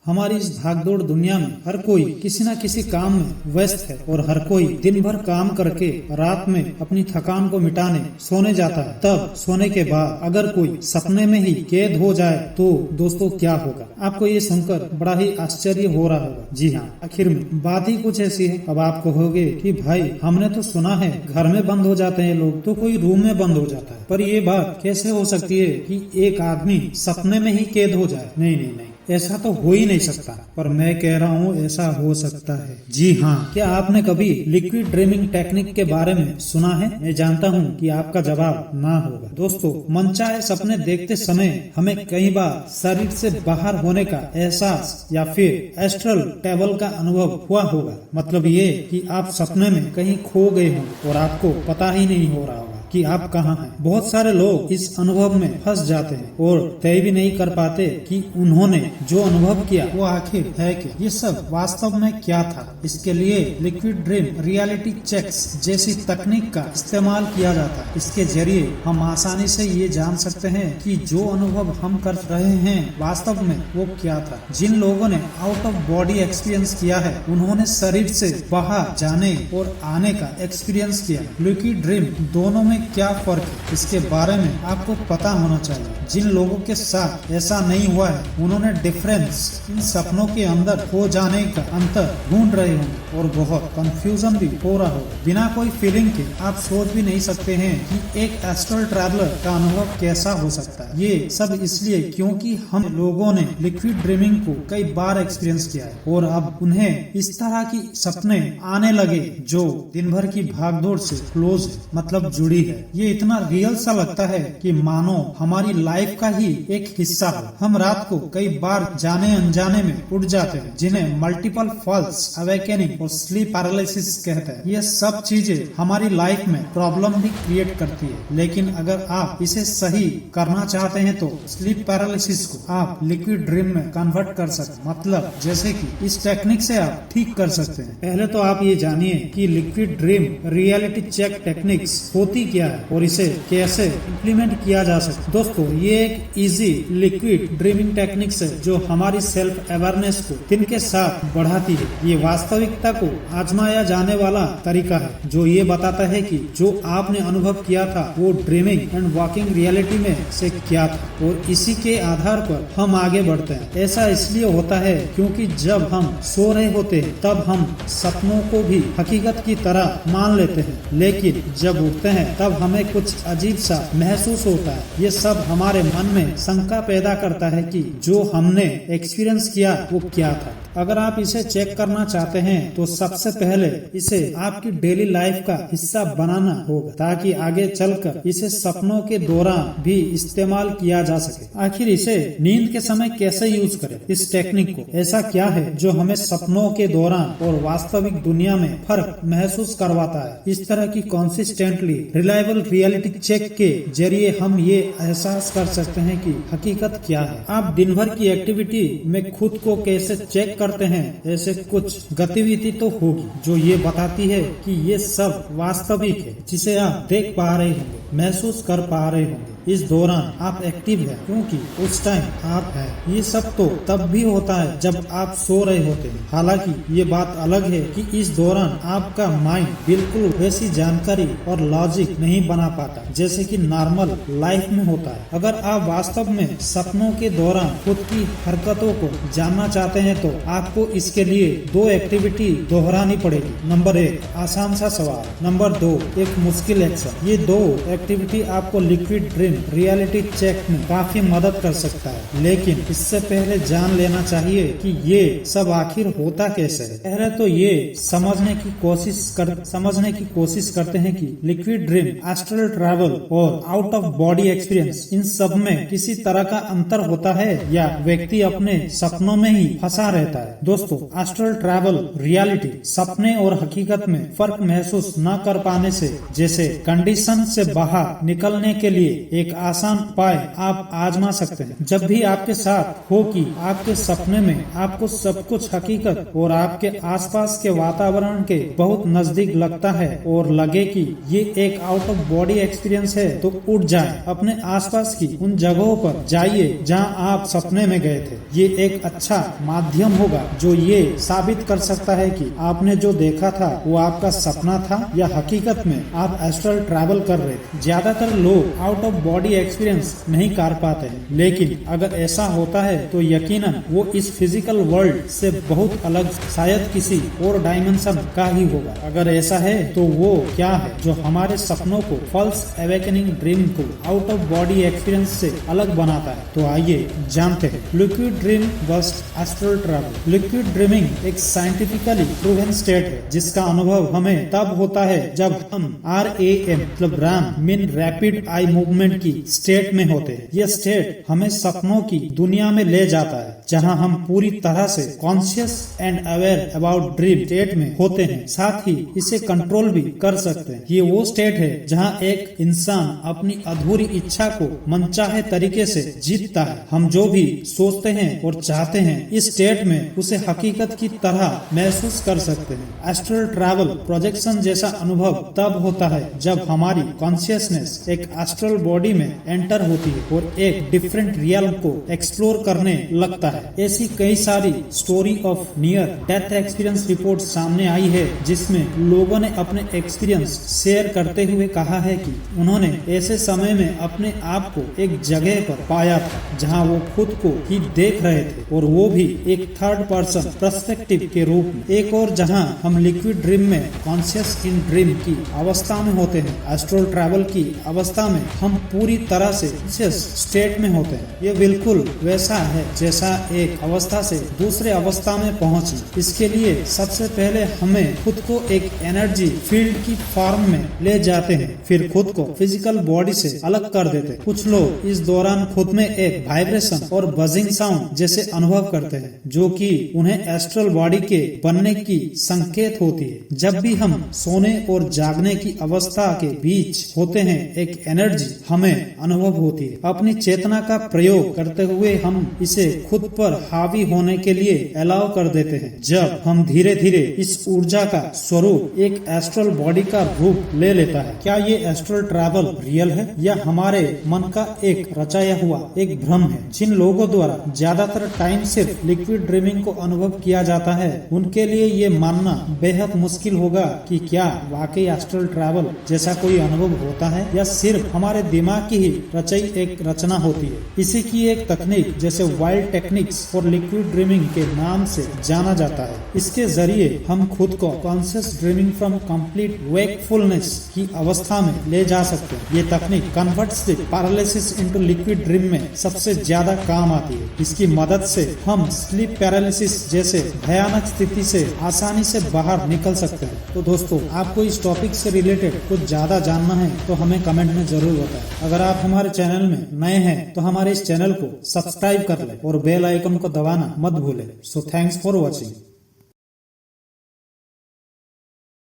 हमारी इस भागदौड़ दुनिया में हर कोई किसी न किसी काम में व्यस्त है और हर कोई दिन भर काम करके रात में अपनी थकान को मिटाने सोने जाता है। तब सोने के बाद अगर कोई सपने में ही कैद हो जाए तो दोस्तों क्या होगा? आपको ये सुनकर बड़ा ही आश्चर्य हो रहा होगा। जी हाँ, आखिर में बात ही कुछ ऐसी है। अब आप कहोगे कि भाई हमने तो सुना है घर में बंद हो जाते हैं लोग, तो कोई रूम में बंद हो जाता है, पर ये बात कैसे हो सकती है कि एक आदमी सपने में ही कैद हो जाए? नहीं नहीं नहीं, ऐसा तो हो ही नहीं सकता। पर मैं कह रहा हूँ ऐसा हो सकता है। जी हाँ, क्या आपने कभी लिक्विड ड्रीमिंग टेक्निक के बारे में सुना है? मैं जानता हूँ कि आपका जवाब ना होगा। दोस्तों, मनचाहे सपने देखते समय हमें कई बार शरीर से बाहर होने का एहसास या फिर एस्ट्रल ट्रैवल का अनुभव हुआ होगा। मतलब ये कि आप सपने में कहीं खो गए हों और आपको पता ही नहीं हो रहा होगा कि आप कहाँ हैं। बहुत सारे लोग इस अनुभव में फंस जाते हैं और तय भी नहीं कर पाते कि उन्होंने जो अनुभव किया वो आखिर है क्या, ये सब वास्तव में क्या था। इसके लिए लिक्विड ड्रीम रियलिटी चेक्स जैसी तकनीक का इस्तेमाल किया जाता है। इसके जरिए हम आसानी से ये जान सकते हैं कि जो अनुभव हम कर रहे हैं वास्तव में वो क्या था। जिन लोगों ने आउट ऑफ बॉडी एक्सपीरियंस किया है उन्होंने शरीर से बाहर जाने और आने का एक्सपीरियंस किया। लिक्विड ड्रीम दोनों में क्या फर्क है, इसके बारे में आपको पता होना चाहिए। जिन लोगों के साथ ऐसा नहीं हुआ है उन्होंने डिफरेंस इन सपनों के अंदर हो जाने का अंतर ढूंढ रहे होंगे और बहुत कंफ्यूजन भी हो रहा होगा। बिना कोई फीलिंग के आप सोच भी नहीं सकते हैं कि एक एस्ट्रल ट्रैवलर का अनुभव कैसा हो सकता है। ये सब इसलिए क्योंकि हम लोगों ने लिक्विड ड्रीमिंग को कई बार एक्सपीरियंस किया है और अब उन्हें इस तरह की सपने आने लगे जो दिन भर की भागदौड़ से क्लोज है, मतलब जुड़ी है। ये इतना रियल सा लगता है कि मानो हमारी लाइफ का ही एक हिस्सा हो। हम रात को कई बार जाने अनजाने में उठ जाते हैं, जिन्हें मल्टीपल फॉल्स अवेकनिंग और स्लीप पैरालिसिस कहते हैं। ये सब चीजें हमारी लाइफ में प्रॉब्लम भी क्रिएट करती है, लेकिन अगर आप इसे सही करना चाहते हैं तो स्लीप पैरालिसिस को आप लिक्विड ड्रीम में कन्वर्ट कर सकते, मतलब जैसे कि इस टेक्निक से आप ठीक कर सकते हैं। पहले तो आप ये जानिए कि liquid dream reality check techniques होती क्या है और इसे कैसे इम्प्लीमेंट किया जा सकता है। दोस्तों, ये एक इजी लिक्विड ड्रीमिंग टेक्निक्स है जो हमारी सेल्फ अवेयरनेस को दिन के साथ बढ़ाती है। ये वास्तविकता को आजमाया जाने वाला तरीका है जो ये बताता है कि जो आपने अनुभव किया था वो ड्रीमिंग एंड वॉकिंग रियलिटी में से क्या था और इसी के आधार पर हम आगे बढ़ते हैं। ऐसा इसलिए होता है क्योंकि जब हम सो रहे होते हैं तब हम सपनों को भी हकीकत की तरह मान लेते हैं, लेकिन जब उठते हैं तब हमें कुछ अजीब सा महसूस होता है। ये सब हमारे मन में शंका पैदा करता है कि जो हमने एक्सपीरियंस किया वो क्या था। अगर आप इसे चेक करना चाहते हैं तो सबसे पहले इसे आपकी डेली लाइफ का हिस्सा बनाना होगा ताकि आगे चलकर इसे सपनों के दौरान भी इस्तेमाल किया जा सके। आखिर इसे नींद के समय कैसे यूज करें? इस टेक्निक को ऐसा क्या है जो हमें सपनों के दौरान और वास्तविक दुनिया में फर्क महसूस करवाता है? इस तरह की कंसिस्टेंटली रिलायबल रियलिटी चेक के जरिए हम ये एहसास कर सकते हैं कि हकीकत क्या है। आप दिन भर की एक्टिविटी में खुद को कैसे चेक करते हैं, ऐसे कुछ गतिविधि तो होगी जो ये बताती है कि ये सब वास्तविक है, जिसे आप देख पा रहे होंगे, महसूस कर पा रहे होंगे। इस दौरान आप एक्टिव हैं क्योंकि उस टाइम आप हैं। ये सब तो तब भी होता है जब आप सो रहे होते हैं। हालांकि ये बात अलग है कि इस दौरान आपका माइंड बिल्कुल वैसी जानकारी और लॉजिक नहीं बना पाता जैसे कि नॉर्मल लाइफ में होता है। अगर आप वास्तव में सपनों के दौरान खुद की हरकतों को जानना चाहते हैं तो आपको इसके लिए 2 एक्टिविटी दोहरानी पड़ेगी। नंबर 1, आसान सा सवाल। नंबर 2, एक मुश्किल एक्शन। ये 2 एक्टिविटी आपको लिक्विड ड्रीम रियलिटी चेक में काफी मदद कर सकता है, लेकिन इससे पहले जान लेना चाहिए कि ये सब आखिर होता कैसे है। पहले तो ये समझने की कोशिश करते हैं कि लिक्विड ड्रीम, एस्ट्रल ट्रैवल और आउट ऑफ बॉडी एक्सपीरियंस, इन सब में किसी तरह का अंतर होता है या व्यक्ति अपने सपनों में ही फंसा रहता है। दोस्तों, एस्ट्रल ट्रैवल रियलिटी सपने और हकीकत में फर्क महसूस न कर पाने से जैसे कंडीशन से बाहर निकलने के लिए एक आसान उपाय आप आजमा सकते हैं। जब भी आपके साथ हो कि आपके सपने में आपको सब कुछ हकीकत और आपके आसपास के वातावरण के बहुत नजदीक लगता है और लगे कि ये एक आउट ऑफ बॉडी एक्सपीरियंस है, तो उठ जाएं। अपने आसपास की उन जगहों पर जाइए जहां आप सपने में गए थे। ये एक अच्छा माध्यम होगा जो ये साबित कर सकता है कि आपने जो देखा था वो आपका सपना था या हकीकत में आप एस्ट्रल ट्रैवल कर रहे थे। ज्यादातर लोग आउट ऑफ बॉडी एक्सपीरियंस नहीं कर पाते हैं, लेकिन अगर ऐसा होता है तो यकीनन वो इस फिजिकल वर्ल्ड से बहुत अलग, शायद किसी और डायमेंशन का ही होगा। अगर ऐसा है तो वो क्या है जो हमारे सपनों को, फॉल्स अवेकनिंग ड्रीम को आउट ऑफ बॉडी एक्सपीरियंस से अलग बनाता है? तो आइए जानते हैं। Liquid dream versus astral travel. Liquid dreaming एक साइंटिफिकली प्रूवन स्टेट है जिसका अनुभव हमें तब होता है जब हम REM मतलब RAM mean rapid eye movement की स्टेट में होते हैं। यह स्टेट हमें सपनों की दुनिया में ले जाता है जहां हम पूरी तरह से conscious and aware about dream state में होते हैं, साथ ही इसे कंट्रोल भी कर सकते हैं। ये वो स्टेट है जहां एक इंसान अपनी अधूरी इच्छा को मनचाहे तरीके से जीतता है। हम जो भी सोचते हैं और चाहते हैं इस स्टेट में उसे हकीकत की तरह महसूस कर सकते हैं। एस्ट्रल ट्रैवल प्रोजेक्शन जैसा अनुभव तब होता है जब हमारी कॉन्शियसनेस एक एस्ट्रल बॉडी में एंटर होती है और एक डिफरेंट रियल्म को एक्सप्लोर करने लगता है। ऐसी कई सारी story of near death experience report सामने आई है जिसमें लोगों ने अपने एक्सपीरियंस शेयर करते हुए कहा है कि उन्होंने ऐसे समय में अपने आप को एक जगह पर पाया था जहां वो खुद को ही देख रहे थे और वो भी एक थर्ड पर्सन पर्सपेक्टिव के रूप में। एक और जहां हम लिक्विड ड्रीम में कॉन्शियस इन ड्रीम की अवस्था में होते हैं। एस्ट्रल ट्रैवल की अवस्था में हम पूरी तरह से कॉन्शियस स्टेट में होते हैं। ये बिल्कुल वैसा है जैसा एक अवस्था से दूसरे अवस्था में पहुंची। इसके लिए सबसे पहले हमें खुद को एक एनर्जी फील्ड की फॉर्म में ले जाते हैं, फिर खुद को फिजिकल बॉडी से अलग कर देते हैं। कुछ लोग इस दौरान खुद में एक वाइब्रेशन और बजिंग साउंड जैसे अनुभव करते हैं जो कि उन्हें एस्ट्रल बॉडी के बनने की संकेत होती है। जब भी हम सोने और जागने की अवस्था के बीच होते हैं एक एनर्जी हमें अनुभव होती है। अपनी चेतना का प्रयोग करते हुए हम इसे खुद पर हावी होने के लिए अलाउ कर देते हैं। जब हम धीरे धीरे इस ऊर्जा का स्वरूप एक एस्ट्रल बॉडी का रूप ले लेता है। क्या ये एस्ट्रल ट्रैवल रियल है या हमारे मन का एक रचाया हुआ एक भ्रम है? जिन लोगों द्वारा ज्यादातर टाइम सिर्फ लिक्विड ड्रीमिंग को अनुभव किया जाता है उनके लिए ये मानना बेहद मुश्किल होगा कि क्या वाकई एस्ट्रल ट्रैवल जैसा कोई अनुभव होता है या सिर्फ हमारे दिमाग की ही रचाई एक रचना होती है। इसी की एक तकनीक जैसे wild techniques for liquid dreaming के नाम से जाना जाता है। इसके जरिए हम खुद को conscious dreaming from complete wakefulness की अवस्था में ले जा सकते हैं। ये तकनीक converts the paralysis into liquid dream में सबसे ज्यादा काम आती है। इसकी मदद से हम स्लीप पैरालिसिस जैसे भयानक स्थिति से आसानी से बाहर निकल सकते हैं। तो दोस्तों, आपको इस टॉपिक से रिलेटेड कुछ ज्यादा जानना है तो हमें कमेंट में जरूर बताएं। अगर आप हमारे चैनल में नए हैं तो हमारे इस चैनल को सब्सक्राइब कर लें और बेल आइकन को दबाना मत भूलें। So thanks for watching.